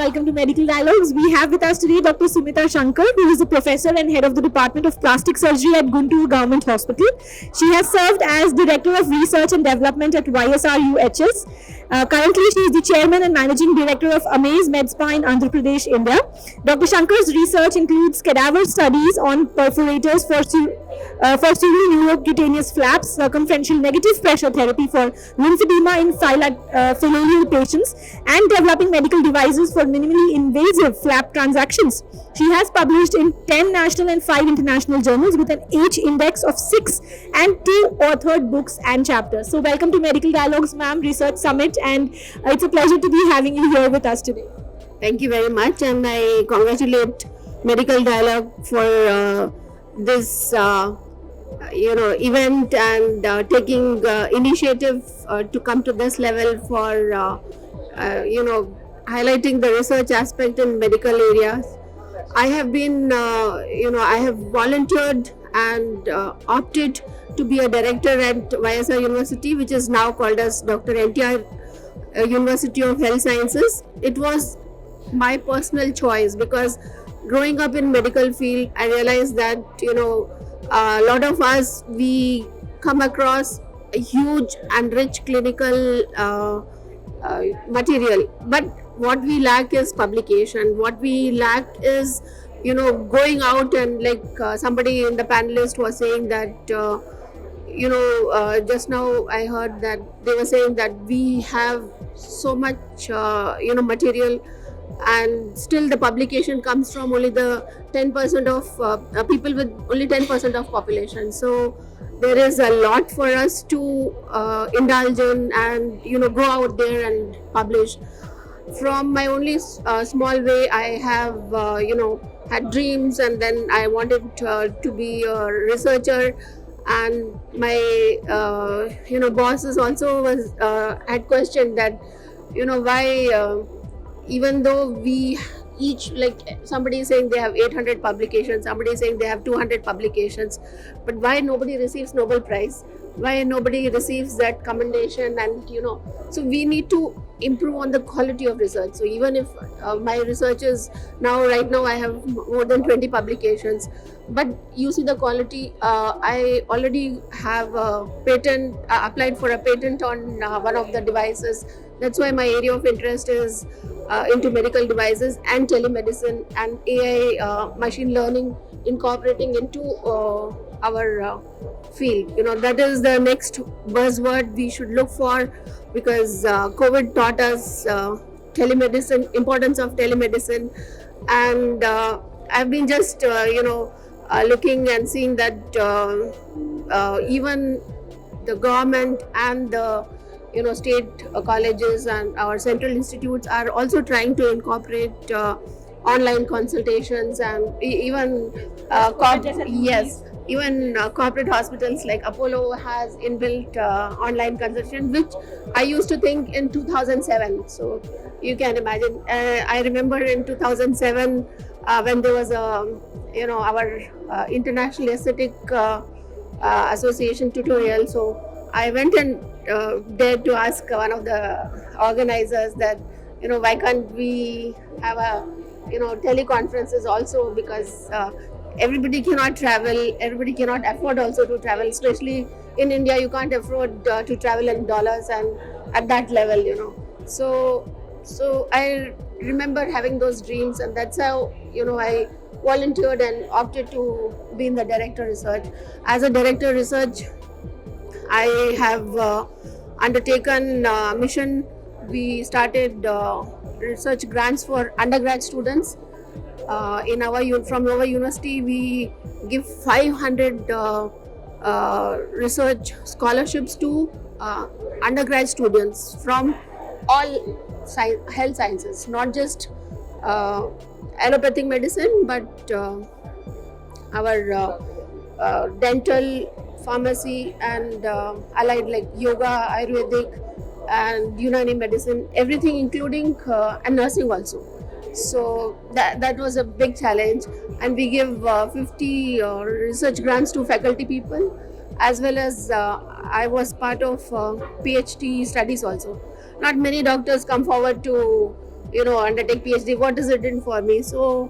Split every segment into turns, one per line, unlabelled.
welcome to Medical Dialogues. We have with us today Dr. Sumita Shankar, who is a professor and head of the Department of Plastic Surgery at Guntur Government Hospital. She has served as Director of Research and Development at YSRUHS. Currently, she is the Chairman and Managing Director of Amaze MedSpa in Andhra Pradesh, India. Dr. Shankar's research includes cadaver studies on perforators for neurocutaneous flaps, circumferential negative pressure therapy for lymphedema in familial patients, and developing medical devices for minimally invasive flap transactions. She has published in 10 national and 5 international journals with an H index of 6 and 2 authored books and chapters. So welcome to Medical Dialogues, ma'am, Research Summit, and it's a pleasure to be having you here with us today.
Thank you very much, and I congratulate Medical Dialogue for this event and taking initiative to come to this level for highlighting the research aspect in medical areas. I have been I have volunteered and opted to be a director at YSR University, which is now called as Dr. NTR University of Health Sciences. It was my personal choice because growing up in medical field, I realized that a lot of us, we come across a huge and rich clinical material, but what we lack is publication. What we lack is going out and somebody in the panelist was saying that just now I heard that they were saying that we have so much material, and still the publication comes from only the 10% of people with only 10% of population. So there is a lot for us to indulge in and go out there and publish. From my only small way, I have had dreams, and then I wanted to be a researcher. And my bosses also was had questioned that why even though we each, somebody is saying they have 800 publications, somebody is saying they have 200 publications, but why nobody receives Nobel Prize, why nobody receives that commendation? And so we need to improve on the quality of research. So even if my research is right now I have more than 20 publications, but you see the quality. I already have a patent, applied for a patent on one of the devices. That's why my area of interest is into medical devices and telemedicine and AI, machine learning, incorporating into our field. That is the next buzzword we should look for, because COVID taught us telemedicine, importance of telemedicine, and I've been just looking and seeing that even the government and the state colleges and our central institutes are also trying to incorporate online consultations, and even corporate hospitals like Apollo has inbuilt online consultation, which I used to think in 2007. So you can imagine. I remember in 2007 when there was our International Aesthetic Association tutorial. So I went and dared to ask one of the organizers that why can't we have a teleconferences also, because everybody cannot travel, everybody cannot afford also to travel, especially in India. You can't afford to travel in dollars and at that level. So I remember having those dreams, and that's how I volunteered and opted to be in the director research. As a director research, I have undertaken mission. We started research grants for undergrad students. From our university, we give 500 research scholarships to undergrad students from all health sciences, not just allopathic medicine, but our dental, pharmacy, and allied like yoga, Ayurvedic, and Unani medicine, everything, including and nursing also. So that was a big challenge, and we give 50 research grants to faculty people, as well as I was part of PhD studies also. Not many doctors come forward to undertake PhD. What is it in for me? So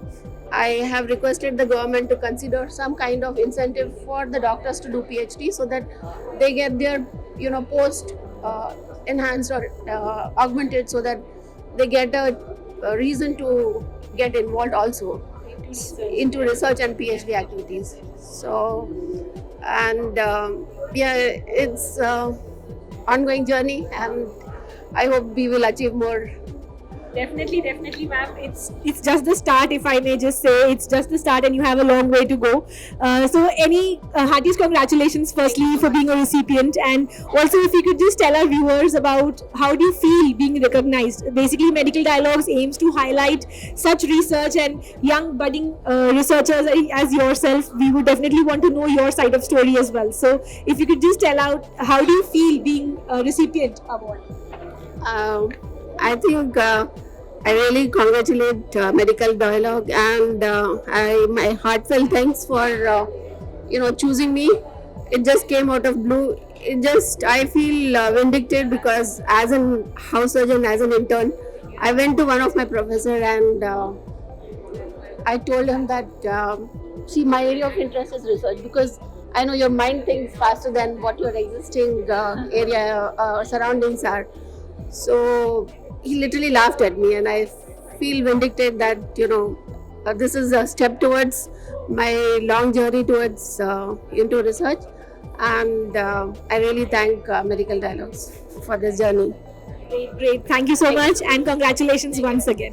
I have requested the government to consider some kind of incentive for the doctors to do PhD so that they get their post enhanced or augmented, so that they get a reason to get involved also into research and PhD activities. So, and yeah, it's ongoing journey, and I hope we will achieve more.
Definitely, ma'am. It's just the start, if I may just say. It's just the start, and you have a long way to go. So, any heartiest congratulations, firstly, for being a recipient, and also if you could just tell our viewers about how do you feel being recognized. Basically, Medical Dialogues aims to highlight such research and young budding researchers as yourself. We would definitely want to know your side of story as well. So, if you could just tell out how do you feel being a recipient award.
I think I really congratulate Medical Dialogue, and my heartfelt thanks for choosing me. It just came out of blue. I feel vindicated because as an house surgeon, as an intern, I went to one of my professor and I told him that see, my area of interest is research, because I know your mind thinks faster than what your existing area surroundings are. So he literally laughed at me, and I feel vindicated that this is a step towards my long journey towards into research, and I really thank Medical Dialogues for this journey.
Great. Thank you so much, and congratulations once again.